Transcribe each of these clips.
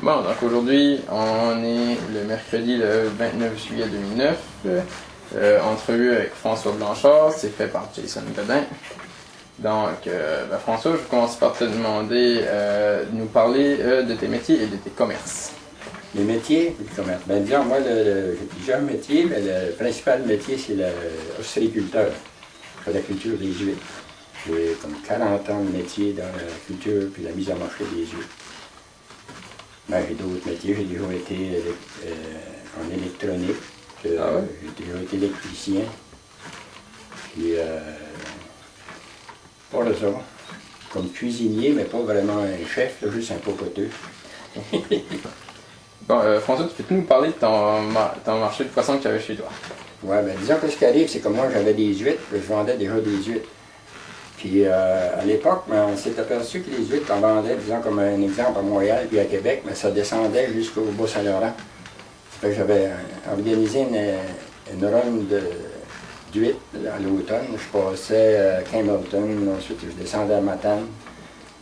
Bon, donc aujourd'hui, on est le mercredi le 29 juillet 2009. Entrevue avec François Blanchard, c'est fait par Jason Godin. Donc, François, je commence par te demander de nous parler de tes métiers et de tes commerces. Les métiers, les commerces. Ben, disons, moi, j'ai plusieurs métiers, mais le principal métier, c'est l'ostréiculteur. Je fais la culture des huîtres. J'ai comme 40 ans de métier dans la culture puis la mise en marché des huîtres. Ben, j'ai d'autres métiers. J'ai déjà été en électronique. J'ai déjà été électricien. Puis, pas de ça. Comme cuisinier, mais pas vraiment un chef, là, juste un pocoteux. Bon, François, tu peux nous parler de ton marché de poissons que tu avais chez toi? Oui, bien disons que ce qui arrive, c'est que moi j'avais des huîtres, je vendais déjà des huîtres. Puis à l'époque, on s'est aperçu que les huîtres qu'on vendait, disons comme un exemple à Montréal puis à Québec, mais ça descendait jusqu'au Bas-Saint-Laurent. J'avais organisé une run d'huîtres à l'automne. Je passais à Campbellton, ensuite je descendais à Matane.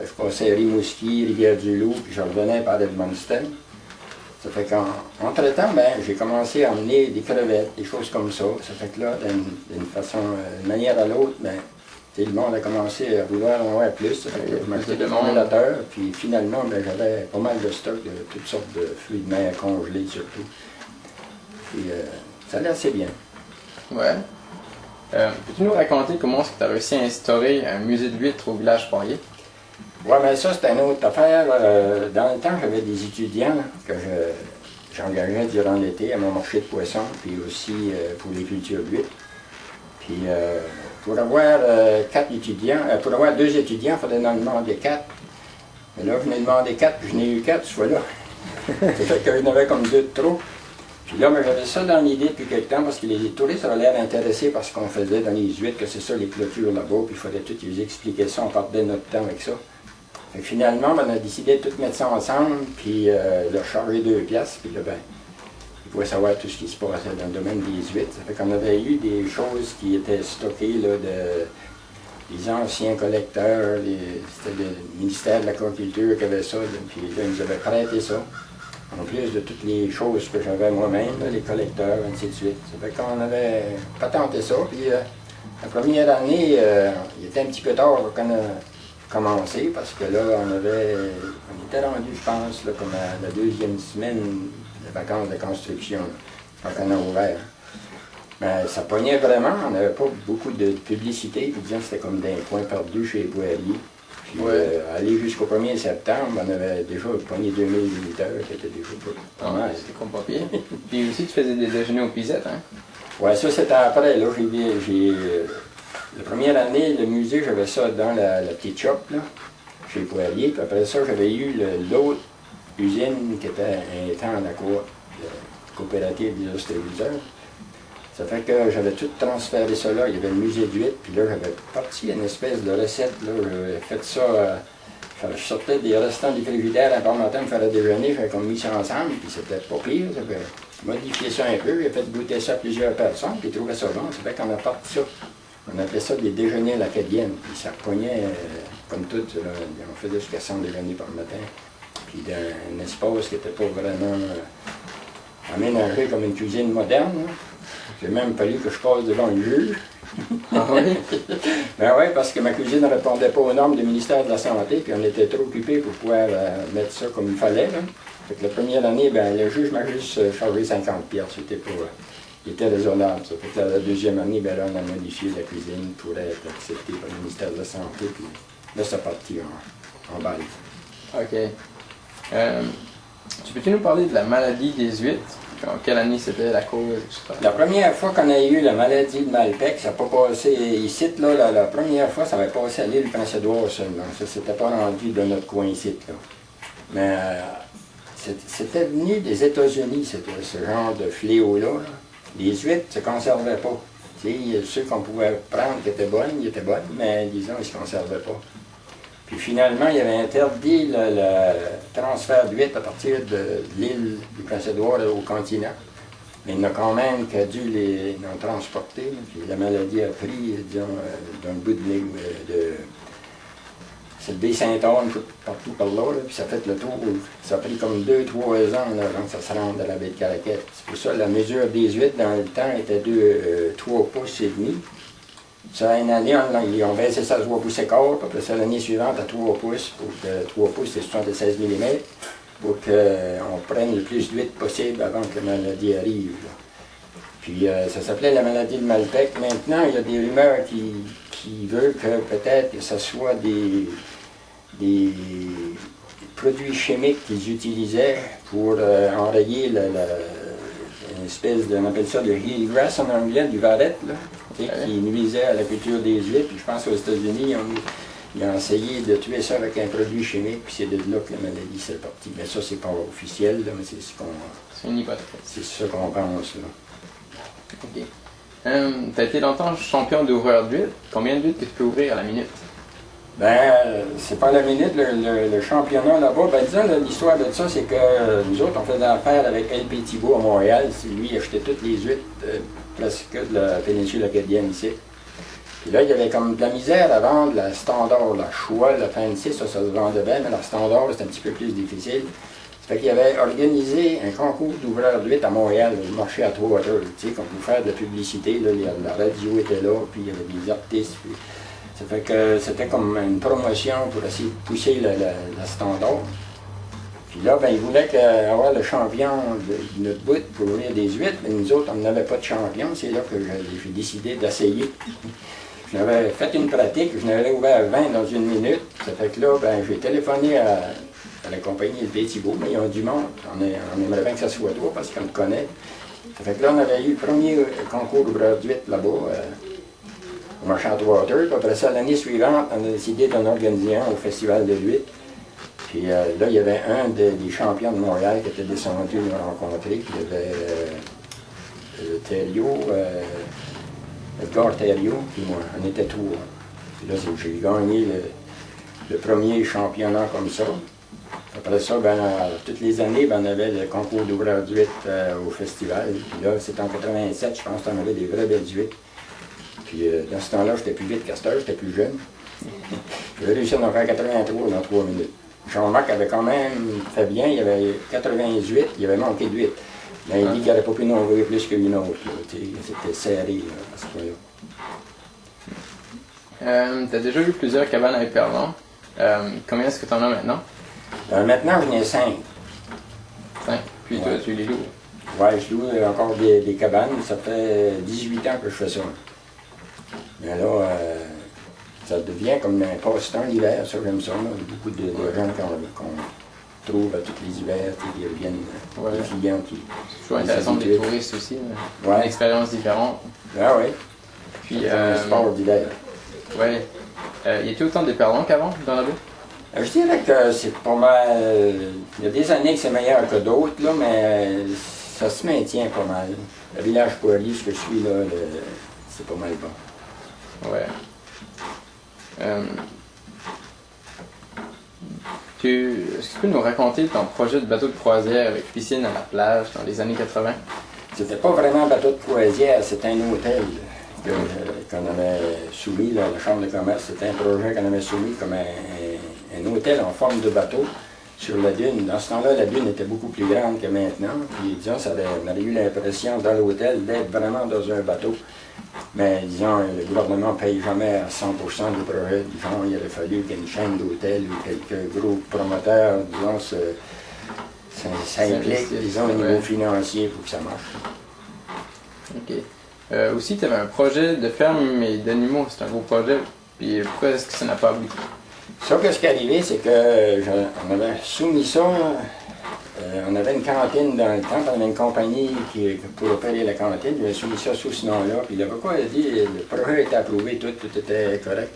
Je passais à Rimouski, Rivière-du-Loup, puis je revenais par Edmundston. Ça fait qu'entre-temps, j'ai commencé à emmener des crevettes, des choses comme ça. Ça fait que là, d'une manière à l'autre, le monde a commencé à vouloir en avoir plus. Ça fait que je m'achetais des congélateurs, puis finalement, j'avais pas mal de stock de toutes sortes de fruits de mer congelés surtout. Puis ça allait assez bien. Ouais. Peux-tu nous raconter comment est-ce que tu as réussi à instaurer un musée de huîtres au village Poirier? Oui, mais ça, c'est une autre affaire. Dans le temps, j'avais des étudiants que j'engageais durant l'été à mon marché de poissons, puis aussi pour les cultures d'huîtres. Puis pour avoir 4 étudiants, pour avoir 2 étudiants, il fallait en demander 4. Mais là, je n'ai demandé 4, puis je n'ai eu 4 ce fois-là. Ça fait que j'en avais comme 2 de trop. Puis là, j'avais ça dans l'idée depuis quelque temps, parce que les touristes avaient l'air intéressés par ce qu'on faisait dans les huîtres, que c'est ça les clôtures là-bas, puis il fallait tout les expliquer ça, on perdait notre temps avec ça. Fait que finalement, on a décidé de tout mettre ça ensemble, puis leur charger 2 piastres, puis là, ils pouvaient savoir tout ce qui se passait dans le domaine des huîtres. Ça fait qu'on avait eu des choses qui étaient stockées là, des anciens collecteurs, c'était le ministère de l'Agriculture qui avait ça, puis là, ils nous avaient prêté ça. En plus de toutes les choses que j'avais moi-même, les collecteurs, ainsi de suite. Ça fait qu'on avait patenté ça, puis la première année, il était un petit peu tard qu'on a commencé, parce que là, on était rendu, je pense, là, comme à la 2e semaine de vacances de construction, quand on a ouvert. Mais ça pognait vraiment, on n'avait pas beaucoup de publicité, puis disons c'était comme d'un coin perdu chez les Poiriers. Puis aller jusqu'au 1er septembre, on avait déjà pogné 2000 visiteurs, qui était déjà pas mal. C'était comme pas pire. Puis aussi, tu faisais des déjeuners aux pisettes, hein? Oui, ça c'était après, là, la première année, le musée, j'avais ça dans la petite shop, là, chez Poirier. Puis après ça, j'avais eu l'autre usine qui était un temps à la coopérative des ostréiculteurs. Ça fait que j'avais tout transféré ça là. Il y avait le musée d'huîtres, puis là, j'avais parti une espèce de recette, là. J'avais fait ça, je sortais des restants du frigidaire un par matin, me faire le déjeuner, j'avais comme mis ça ensemble, puis c'était pas pire. J'avais modifié ça un peu, j'ai fait goûter ça à plusieurs personnes, puis ils trouvaient ça bon. Ça fait qu'on a parti ça. On appelait ça des déjeuners à l'acadienne, puis ça pognait comme tout, là, on faisait jusqu'à 100 déjeuners par matin, puis dans un espace qui n'était pas vraiment aménagé comme une cuisine moderne. J'ai même fallu que je passe devant le juge. Ah oui? Ben oui, parce que ma cuisine ne répondait pas aux normes du ministère de la Santé, puis on était trop occupés pour pouvoir mettre ça comme il fallait. Là. Fait que la première année, le juge m'a juste chargé 50 piastres, c'était pas... Il était raisonnable, ça. Fait que la 2e année, là, on a modifié la cuisine pour être acceptée par le ministère de la Santé, puis là, ça partit en balle. OK. Tu peux-tu nous parler de la maladie des huîtres? En quelle année c'était la cause, etc.? La première fois qu'on a eu la maladie de Malpec, ça n'a pas passé ici, là, la première fois, ça avait passé à l'île Prince-Édouard seulement. Ça s'était pas rendu de notre coin ici, là. Mais c'était venu des États-Unis, ce genre de fléau-là. Là. Les huîtres ne se conservaient pas. Ceux qu'on pouvait prendre qui étaient bonnes, ils étaient bonnes, mais disons, ils ne se conservaient pas. Puis finalement, il avait interdit le transfert d'huîtres à partir de l'île du Prince-Édouard au continent. Mais il y en a quand même qui a dû les transporter. Puis la maladie a pris, disons, d'un bout de c'est le Baie-Saint-Anne, partout par là, puis ça fait le tour. Ça a pris comme 2-3 ans là, avant que ça se rende à la baie de Caraquette. C'est pour ça la mesure des huîtres dans le temps était de 3 pouces et demi. Ça, une année, ils ont baissé ça à 3 pouces et quart, puis après ça, l'année suivante à 3 pouces, pour que 3 pouces, c'est 76 mm, pour qu'on prenne le plus d'huîtres possible avant que la maladie arrive. Là. Puis ça s'appelait la maladie de Malbec. Maintenant, il y a des rumeurs qui veulent que peut-être que ce soit des produits chimiques qu'ils utilisaient pour enrayer une espèce de, on appelle ça le eelgrass en anglais, du varette, là, qui nuisait à la culture des huîtres. Puis je pense qu'aux États-Unis, ils ont essayé de tuer ça avec un produit chimique, puis c'est de là que la maladie s'est partie. Mais ça, c'est pas officiel, là, mais c'est ce qu'on... C'est une hypothèse. C'est ça qu'on pense, là. OK. Tu as été longtemps champion d'ouvreur d'huîtres. Combien d'huîtres que tu peux ouvrir à la minute? Ben, c'est pas la minute, le championnat là-bas. Ben, disons, l'histoire de ça, c'est que nous autres, on faisait affaire avec L.P. Thibault à Montréal. Lui, il achetait toutes les huîtres, presque de la péninsule acadienne ici. Puis là, il y avait comme de la misère à vendre la standard, la choix, la fancy, ça se vendait bien, mais la standard, c'était un petit peu plus difficile. Ça fait qu'il avait organisé un concours d'ouvreurs d'huîtres à Montréal, le marché à Trois-Heures, tu sais, qu'on pouvait faire de la publicité, là, la radio était là, puis il y avait des artistes. Puis, ça fait que c'était comme une promotion pour essayer de pousser la standard. Puis là, ben, ils voulaient avoir le champion de notre bout pour ouvrir des huîtres, mais nous autres, on n'avait pas de champion. C'est là que j'ai décidé d'essayer. Je n'avais fait une pratique, je n'avais ouvert 20 dans une minute. Ça fait que là, ben, j'ai téléphoné à la compagnie L.P. Thibault, mais ils ont du monde. On aimerait bien que ça soit toi parce qu'on te connaît. Ça fait que là, on avait eu le premier concours d'ouvreur d'huîtres là-bas, au marché à Trois-Heures. Puis après ça, l'année suivante, on a décidé d'en organiser un au Festival de l'huître. Puis là, il y avait un des champions de Montréal qui était descendu nous rencontrer. Puis il y avait Thériault, Edgar Thériault, puis moi. On était trois. Puis là, j'ai gagné le premier championnat comme ça. Après ça, ben, toutes les années, ben, on avait le concours d'ouvreurs d'huîtres au festival. Puis là, c'était en 87, je pense qu'on avait des vraies belles huîtres. Puis dans ce temps-là, j'étais plus vite qu'à cette heure, j'étais plus jeune. J'ai réussi à en faire 83 dans 3 minutes. Jean-Marc avait quand même fait bien, il y avait 88, il avait manqué de 8. Mais il dit qu'il n'aurait pas pu en ouvrir plus qu'une autre. C'était serré là, à ce point-là. Tu as déjà vu plusieurs cabanes à Éperlon. Combien est-ce que tu en as maintenant? Maintenant, j'en ai 5. 5. Puis toi, tu les loues? Oui, je loue encore des cabanes. Ça fait 18 ans que je fais ça. Mais là, ça devient comme un passe-temps l'hiver, ça j'aime ça. Là. Beaucoup de gens qu'on trouve à tous les hivers, qui reviennent, des clients qui... C'est toujours intéressant des touristes aussi. Ouais. Une expérience différente. Ah oui. Puis, c'est un sport d'hiver. Oui. Y a-t-il autant d'Éperlon qu'avant dans la baie? Je dirais que c'est pas mal. Il y a des années que c'est meilleur que d'autres, là, mais ça se maintient pas mal. Le village poilier, ce que je suis là, c'est pas mal bon. Ouais. Est-ce que tu peux nous raconter ton projet de bateau de croisière avec piscine à la plage dans les années 80? C'était pas vraiment un bateau de croisière, c'était un hôtel qu'on avait soumis, là, la Chambre de commerce. C'était un projet qu'on avait soumis comme un hôtel en forme de bateau sur la dune. Dans ce temps-là, la dune était beaucoup plus grande que maintenant. Puis, disons, on avait eu l'impression dans l'hôtel d'être vraiment dans un bateau. Mais, disons, le gouvernement ne paye jamais à 100% du projet. Disons, il aurait fallu qu'une chaîne d'hôtels ou quelques gros promoteurs, disons, s'impliquent, disons, au niveau financier pour que ça marche. OK. Aussi, tu avais un projet de ferme et d'animaux. C'est un gros projet. Puis pourquoi est-ce que ça n'a pas abouti? Ça, ce qui est arrivé, c'est qu'on avait soumis ça. On avait une cantine dans le temps, on avait une compagnie pour opérer la cantine. J'avais soumis ça sous ce nom-là. Puis l'avocat a dit le projet était approuvé, tout était correct.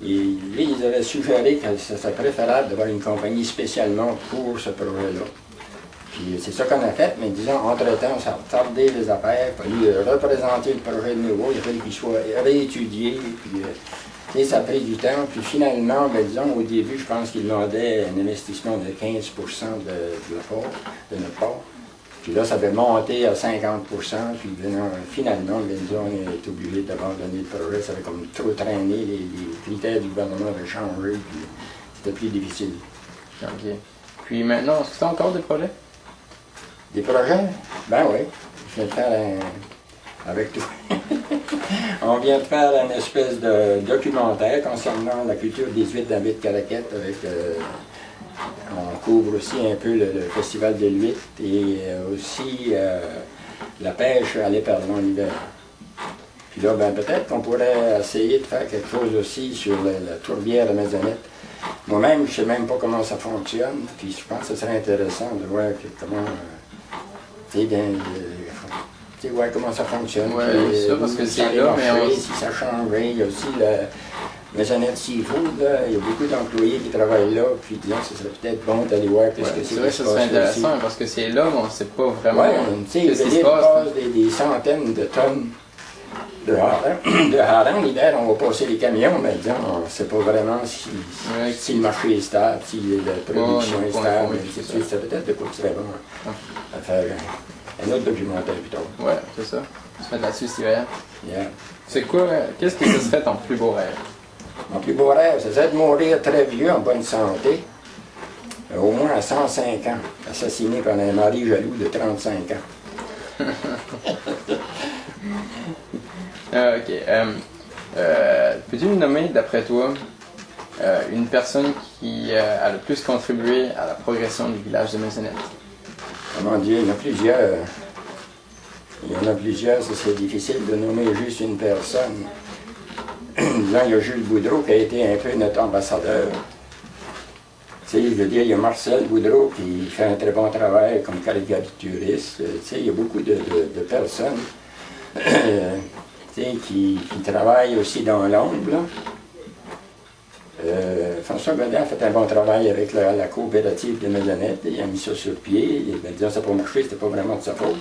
Et lui, ils avaient suggéré que ce serait préférable d'avoir une compagnie spécialement pour ce projet-là. Puis c'est ça qu'on a fait, mais disons, entre-temps, ça a retardé les affaires. Il a fallu représenter le projet de nouveau, il a fallu qu'il soit réétudié. Puis, ça a pris du temps. Puis finalement, ben, disons, au début, je pense qu'il demandait un investissement de 15% de notre part. Puis là, ça avait monté à 50%, puis finalement, on est obligé d'abandonner le projet. Ça avait comme trop traîné, les critères du gouvernement avaient changé, puis c'était plus difficile. OK. Puis maintenant, est-ce que tu as encore des projets? Des projets? Ben oui. Je viens de faire avec toi. On vient de faire une espèce de documentaire concernant la culture des huîtres dans la baie de Caraquette avec... on couvre aussi un peu le festival de l'huître et aussi la pêche à l'éperlon l'hiver. Puis là, ben, peut-être qu'on pourrait essayer de faire quelque chose aussi sur la tourbière de Maisonnette. Moi-même, je ne sais même pas comment ça fonctionne, puis je pense que ce serait intéressant de voir comment, voir comment ça fonctionne. Oui, ça, parce que c'est là, mais si ça changerait, il y a aussi la Maisonnette Seafood, là, il y a beaucoup d'employés qui travaillent là, puis là, ce serait peut-être bon d'aller voir qu'est-ce que c'est. C'est vrai que ça serait intéressant, parce que c'est là, mais on ne sait pas vraiment ce qui se passe. Des centaines de tonnes de harengs. L'hiver, on va passer les camions, mais disons, on ne sait pas vraiment si le marché est stable, si la production est stable, ça peut-être de quoi qui serait bon à faire un autre documentaire plus tard. Oui, c'est ça. Tu fais de là-dessus cet hiver. Yeah. C'est quoi, qu'est-ce que ce serait ton plus beau rêve? Mon plus beau rêve, ce serait de mourir très vieux, en bonne santé, au moins à 105 ans, assassiné par un mari jaloux de 35 ans. OK. Peux-tu nous nommer, d'après toi, une personne qui a le plus contribué à la progression du village de Maisonnette? Oh mon Dieu, il y en a plusieurs. Il y en a plusieurs, c'est difficile de nommer juste une personne. Disons, il y a Jules Boudreau qui a été un peu notre ambassadeur. Tu sais, je veux dire, il y a Marcel Boudreau qui fait un très bon travail comme caricaturiste. Tu sais, il y a beaucoup de personnes qui travaillent aussi dans l'ombre. François Godin a fait un bon travail avec la coopérative de Maisonnette. Il a mis ça sur pied. Il a dit que ça n'a pas marché, c'était pas vraiment de sa faute.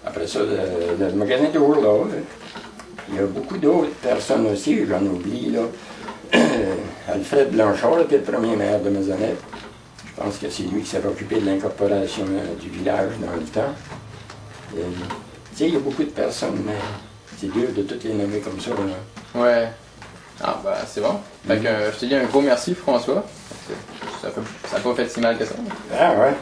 Après ça, le magasin est toujours là. Il y a beaucoup d'autres personnes aussi, j'en oublie, là. Alfred Blanchard était le premier maire de Maisonnette. Je pense que c'est lui qui s'est occupé de l'incorporation du village dans le temps. Tu sais, il y a beaucoup de personnes, mais c'est dur de toutes les nommer comme ça. Là. Ouais. Ah, ben, c'est bon. Fait que je te dis un gros merci, François. Ça n'a pas fait si mal que ça. Ah, ouais.